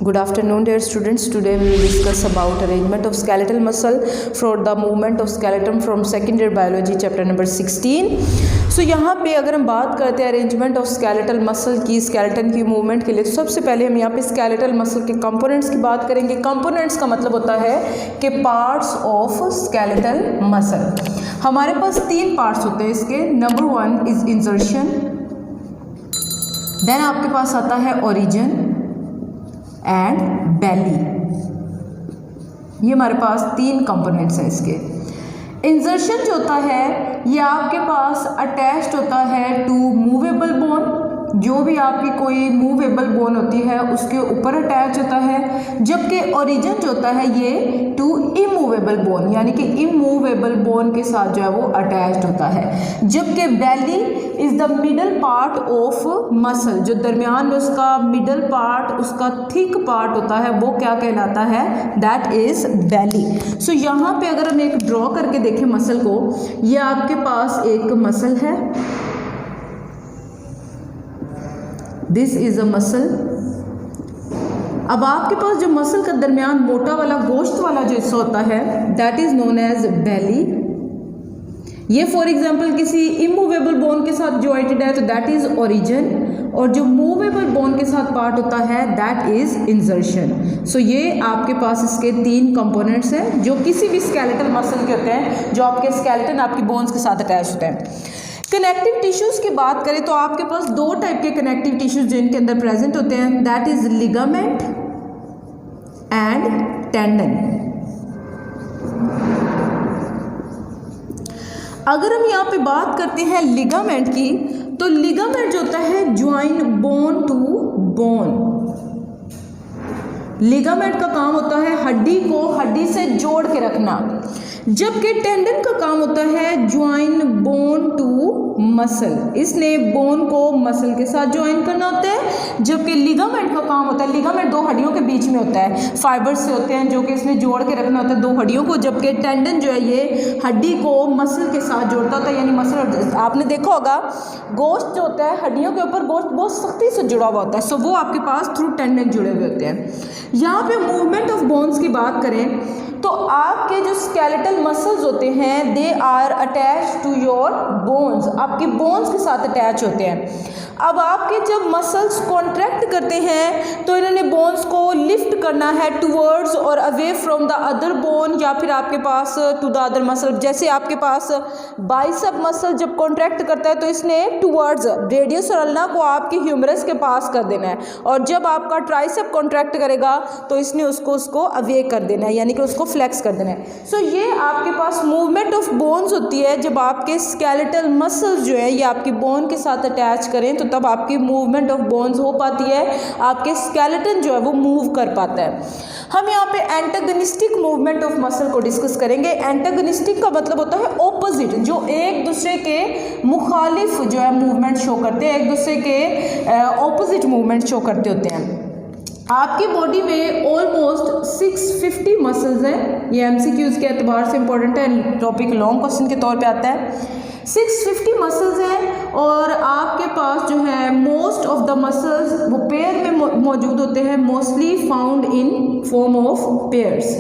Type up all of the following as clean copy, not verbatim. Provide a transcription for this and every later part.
Good afternoon, dear students. Today we will discuss about arrangement of skeletal muscle for the movement of skeleton from second year biology chapter number 16. So यहाँ पे अगर हम बात करते हैं arrangement of skeletal muscle की, skeleton की movement के लिए, तो सबसे पहले हम यहाँ पे स्केलेटल मसल के कंपोनेंट्स की बात करेंगे। कंपोनेंट्स का मतलब होता है कि पार्ट्स ऑफ स्केलेटल मसल। हमारे पास तीन पार्ट्स होते हैं इसके। नंबर 1 इज इंसर्शन, देन आपके पास आता है ओरिजिन एंड बेली। ये हमारे पास तीन कंपोनेंट्स हैं इसके। इंसर्शन जो होता है ये आपके पास अटैच्ड होता है टू मूवेबल बोन, जो भी आपकी कोई मूवेबल बोन होती है उसके ऊपर अटैच होता है। जबकि ओरिजिन जो होता है ये टू इमूवेबल बोन, यानी कि इमूवेबल बोन के साथ जो है वो अटैच्ड होता है। जबकि belly is the middle part of muscle, जो दरमियान में उसका मिडल पार्ट, उसका थिक पार्ट होता है, वो क्या कहलाता है? दैट इज बेली। सो यहाँ पे अगर हम एक ड्रॉ करके देखें मसल को, ये आपके पास एक मसल है, दिस इज अ मसल। अब आपके पास जो मसल का दरमियान मोटा वाला गोश्त वाला जो हिस्सा होता है दैट इज नोन एज बेली। ये फॉर एग्जांपल किसी इमूवेबल बोन के साथ जॉइंटेड है तो दैट इज ओरिजिन, और जो मूवेबल बोन के साथ पार्ट होता है दैट इज इंसर्शन। सो ये आपके पास इसके तीन कंपोनेंट्स हैं जो किसी भी स्केलेटल मसल के होते हैं, जो आपके स्केलेटन आपकी बोन्स के साथ अटैच होते हैं। कनेक्टिव टिश्यूज़ की बात करें तो आपके पास दो टाइप के कनेक्टिव टिश्यूज़ जिनके अंदर प्रेजेंट होते हैं, that is ligament and tendon. अगर हम यहाँ पे बात करते हैं लिगामेंट की, तो लिगामेंट जो होता है join bone to bone. Ligament का काम होता है हड्डी को हड्डी से जोड़ के रखना, जबकि टेंडन का काम होता है ज्वाइन बोन टू मसल। इसने बोन को मसल के साथ ज्वाइन करना होता है। जबकि लिगामेंट का काम होता है, लिगामेंट दो हड्डियों के बीच में होता है, फाइबर्स से होते हैं जो कि इसने जोड़ के रखना होता है दो हड्डियों को। जबकि टेंडन जो है ये हड्डी को मसल के साथ जोड़ता होता है, यानी मसल, आपने देखा होगा गोश्त जो होता है हड्डियों के ऊपर गोश्त बहुत सख्ती से जुड़ा हुआ होता है, सो वो आपके पास थ्रू टेंडन जुड़े हुए होते हैं। यहाँ पे मूवमेंट ऑफ बोन्स की बात करें तो आपके जो स्केलेटल मसल्स होते हैं they are attach to your bones, आपके बोन्स के साथ अटैच होते हैं। अब आपके जब मसल्स कॉन्ट्रैक्ट करते हैं तो इन्होंने बोन्स को लिफ्ट करना है टूवर्ड्स और away from the other bone, या फिर आपके पास टू द अदर मसल। जैसे आपके पास बाइसेप मसल जब कॉन्ट्रैक्ट करता है तो इसने टूवर्ड्स रेडियस और अल्ना को आपके ह्यूमरस के पास कर देना है, और जब आपका ट्राइसेप कॉन्ट्रैक्ट करेगा तो इसने उसको अवे कर देना है, यानी कि उसको फ्लेक्स कर देना है। सो ये आपके पास मूवमेंट ऑफ बोन्स होती है जब आपके स्केलेटल मसल्स जो है ये आपकी बोन के साथ अटैच करें तो तब आपकी मूवमेंट ऑफ बोन्स हो पाती है, आपके स्केलेटन जो है वो मूव कर पाता है। हम यहाँ पे एंटागनिस्टिक मूवमेंट ऑफ मसल को डिस्कस करेंगे। एंटागनिस्टिक का मतलब होता है ऑपोजिट, जो एक दूसरे के मुखालिफ जो है मूवमेंट शो करते हैं, एक दूसरे के ऑपोजिट मूवमेंट शो करते होते हैं। आपकी बॉडी में ऑलमोस्ट 650 मसल्स हैं। ये एमसीक्यूज़ के एतबार से इंपॉर्टेंट है, टॉपिक लॉन्ग क्वेश्चन के तौर पे आता है। 650 मसल्स हैं, और आपके पास जो है मोस्ट ऑफ द मसल्स वो पेयर में मौजूद होते हैं, mostly found in form of pairs.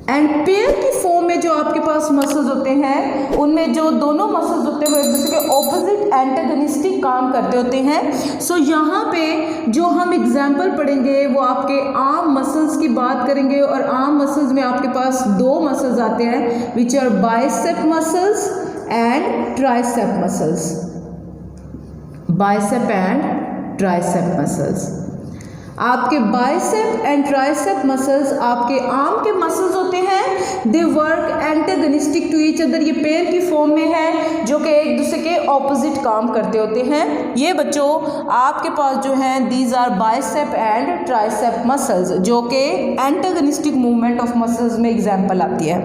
And pair की फॉर्म में जो आपके पास मसल्स होते हैं उनमें जो दोनों मसल्स होते हैं वो एक दूसरे के ऑपोजिट एंटागनिस्टिक काम करते होते हैं। सो यहाँ पे जो हम एग्जाम्पल पढ़ेंगे वो आपके आर्म मसल्स की बात करेंगे, और आर्म मसल्स में आपके पास दो मसल्स आते हैं which are bicep muscles and tricep muscles. Bicep and tricep muscles, आपके बाइसेप एंड ट्राइसेप मसल्स आपके आर्म के मसल्स होते हैं। They work antagonistic to each other, ये पेयर की फॉर्म में है जो कि एक दूसरे के ऑपोजिट काम करते होते हैं। ये बच्चों आपके पास जो हैं these are bicep and tricep muscles, जो कि एंटागनिस्टिक मूवमेंट ऑफ मसल्स में एग्जाम्पल आती है।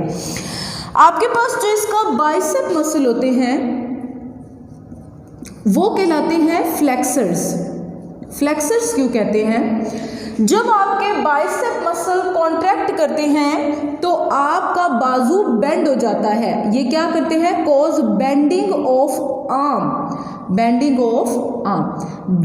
आपके पास जो इसका बाइसेप मसल होते हैं वो कहलाते हैं फ्लेक्सर्स। फ्लेक्सर्स क्यों कहते हैं? जब आपके बाइसेप मसल कॉन्ट्रैक्ट करते हैं तो आपका बाजू बेंड हो जाता है, ये क्या करते हैं, cause bending of arm, bending of arm.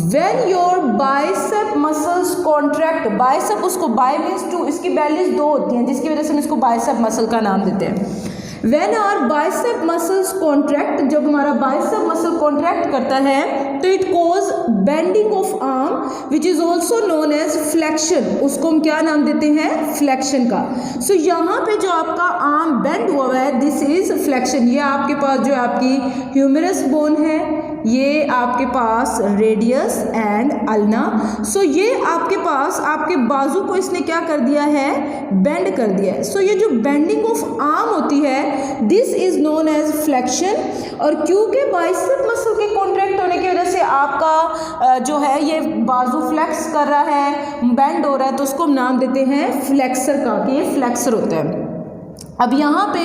When your bicep muscles contract, bicep उसको बाय मीन्स टू, इसकी वैल्यूज 2 होती हैं जिसकी वजह से हम इसको बाइसेप मसल का नाम देते हैं। When our bicep muscles contract, जब हमारा बाइसेप मसल कॉन्ट्रैक्ट करता है तो it cause bending of arm which is also known as flexion, उसको हम क्या नाम देते हैं, फ्लेक्शन का। सो यहाँ पे जो आपका आर्म बेंड हुआ है दिस इज फ्लेक्शन। ये आपके पास जो आपकी ह्यूमरस बोन है, ये आपके पास रेडियस एंड अल्ना। सो ये आपके पास आपके बाजू को इसने क्या कर दिया है, बेंड कर दिया है। सो ये जो बेंडिंग ऑफ आर्म होती है this is known as flexion. और क्योंकि बाइसेप मसल के कॉन्ट्रैक्ट होने की वजह से आपका जो है ये बाजू फ्लेक्स कर रहा है, बेंड हो रहा है, तो उसको हम नाम देते हैं फ्लेक्सर का, कि ये फ्लेक्सर होता है। अब यहाँ पे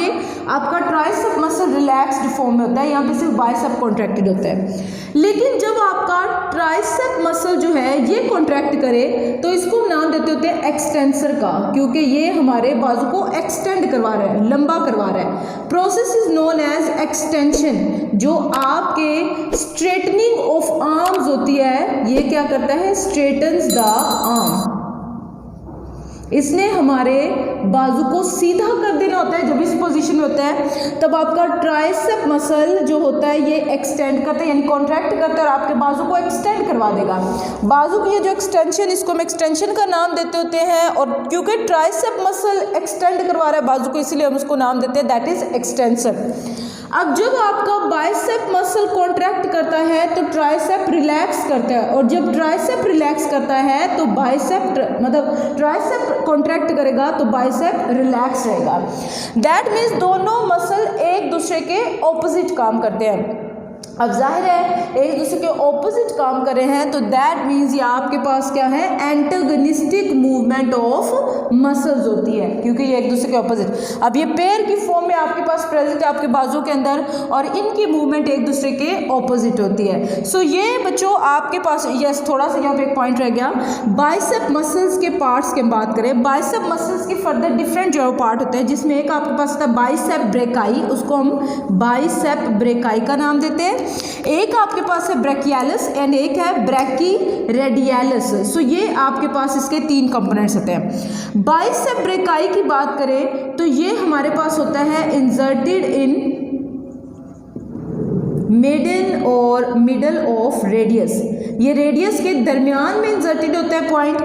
आपका ट्राइसेप मसल रिलैक्स्ड फॉर्म में होता है, यहाँ पे सिर्फ बाइसेप कॉन्ट्रैक्टेड होता है। लेकिन जब आपका ट्राइसेप मसल जो है ये कॉन्ट्रैक्ट करे तो इसको हम नाम देते होते हैं एक्सटेंसर का, क्योंकि ये हमारे बाजू को एक्सटेंड करवा रहा है, लंबा करवा रहा है। Process is known as extension. जो आपके स्ट्रेटनिंग ऑफ आर्म्स होती है ये क्या करता है, स्ट्रेटन्स द आर्म। इसने हमारे बाजू को सीधा कर देना होता है। जब इस पोजीशन में होता है तब आपका ट्राइसेप मसल जो होता है ये एक्सटेंड करता है, यानी कॉन्ट्रैक्ट करता है और आपके बाजू को एक्सटेंड करवा देगा। बाजू की ये जो एक्सटेंशन, इसको हम एक्सटेंशन का नाम देते होते हैं। और क्योंकि ट्राइसेप मसल एक्सटेंड करवा रहा है बाजू को, इसीलिए हम उसको नाम देते हैं दैट इज एक्सटेंसर। अब जब आपका बाइसेप मसल कॉन्ट्रैक्ट करता है तो ट्राइसेप रिलैक्स करता है, और जब ट्राइसेप रिलैक्स करता है तो बाइसेप मतलब ट्राइसेप कॉन्ट्रैक्ट करेगा तो बाइसेप रिलैक्स रहेगा। दैट मीन्स दोनों मसल एक दूसरे के ऑपोजिट काम करते हैं। अब जाहिर है एक दूसरे के ऑपोजिट काम कर रहे हैं तो दैट मीन्स ये आपके पास क्या है, एंटागनिस्टिक मूवमेंट ऑफ मसल्स होती है, क्योंकि ये एक दूसरे के ऑपोजिट। अब ये पैर की फॉर्म में आपके पास प्रेजेंट है आपके बाजू के अंदर, और इनकी मूवमेंट एक दूसरे के ऑपोजिट होती है। सो ये बच्चों आपके पास, यस थोड़ा सा यहाँ पे एक पॉइंट रह गया, बाइसेप मसल्स के पार्ट्स की बात करें। बाइसेप मसल्स के फर्दर डिफरेंट जो पार्ट होते हैं, जिसमें एक आपके पास होता है बाइसेप ब्रेकाई, उसको हम बाइसेप ब्रेकाई का नाम देते हैं। एक आपके पास है ब्रेकियालिस एंड एक है ब्रैकीरेडियलिस। सो ये आपके पास इसके 3 कंपोनेंट्स होते हैं। बाइसेप ब्रेकाई की बात करें तो ये हमारे पास होता है inserted in middle of radius, ये रेडियस के दरमियान में इंसर्टेड होता है पॉइंट।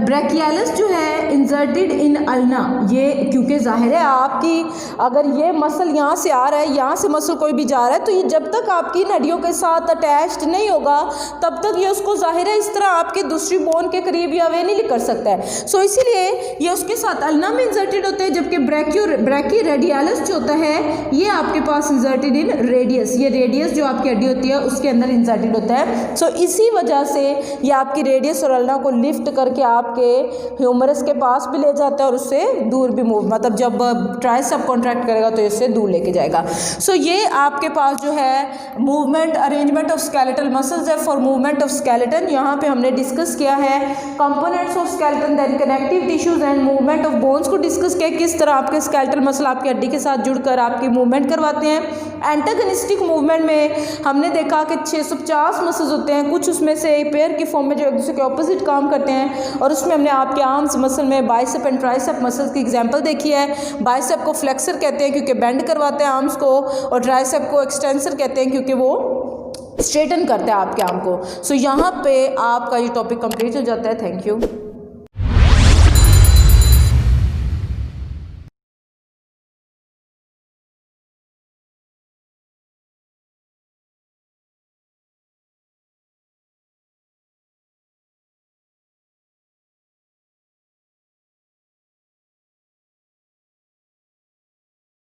ब्रैकियालिस जो है इंसर्टेड इन अल्ना, ये क्योंकि जाहिर है आपकी अगर ये मसल यहाँ से आ रहा है, यहाँ से मसल कोई भी जा रहा है, तो ये जब तक आपकी नडियों के साथ अटैच्ड नहीं होगा तब तक ये उसको जाहिर है इस तरह आपके दूसरी बोन के करीब या वे नहीं कर सकता है। सो इसीलिए ये उसके साथ अल्ना में इंसर्टेड होता है, जबकि ब्रैकीरेडियलिस जो होता है ये आपके पास इंसर्टेड इन रेडियस, ये रेडियस जो आपकी हड्डी होती है उसके अंदर इंसर्टेड होता है। सो इसी वजह से ये आपकी रेडियस और अल्ना को लिफ्ट करके आपके ह्यूमरस के पास भी ले जाता है और उससे दूर भी मूव, मतलब जब ट्राइसेप कॉन्ट्रैक्ट करेगा तो इससे दूर लेके जाएगा। सो ये आपके पास जो है movement arrangement of skeletal muscles है फॉर मूवमेंट ऑफ स्केलेटन। यहाँ पे हमने डिस्कस किया है components of skeleton, then connective tissues and movement of bones को डिस्कस किया, किस तरह आपके स्केलेटल मसल आपकी हड्डी के साथ जुड़कर आपकी मूवमेंट करवाते हैं। एंटागनिस्टिक मूवमेंट में हमने देखा कि 650 मसल्स होते हैं, कुछ उसमें से एक पेयर की फॉर्म में जो एक दूसरे के ऑपोजिट काम करते हैं, और उसमें हमने आपके आर्म्स मसल में बाइसेप एंड ट्राइसेप मसल्स की एग्जांपल देखी है। बाइसेप को फ्लेक्सर कहते हैं क्योंकि बेंड करवाते हैं आर्म्स को, और ट्राइसेप को एक्सटेंसर कहते हैं क्योंकि वो स्ट्रेटन करते हैं आपके आर्म को। सो यहाँ पे आपका ये टॉपिक कंप्लीट हो जाता है। Thank you.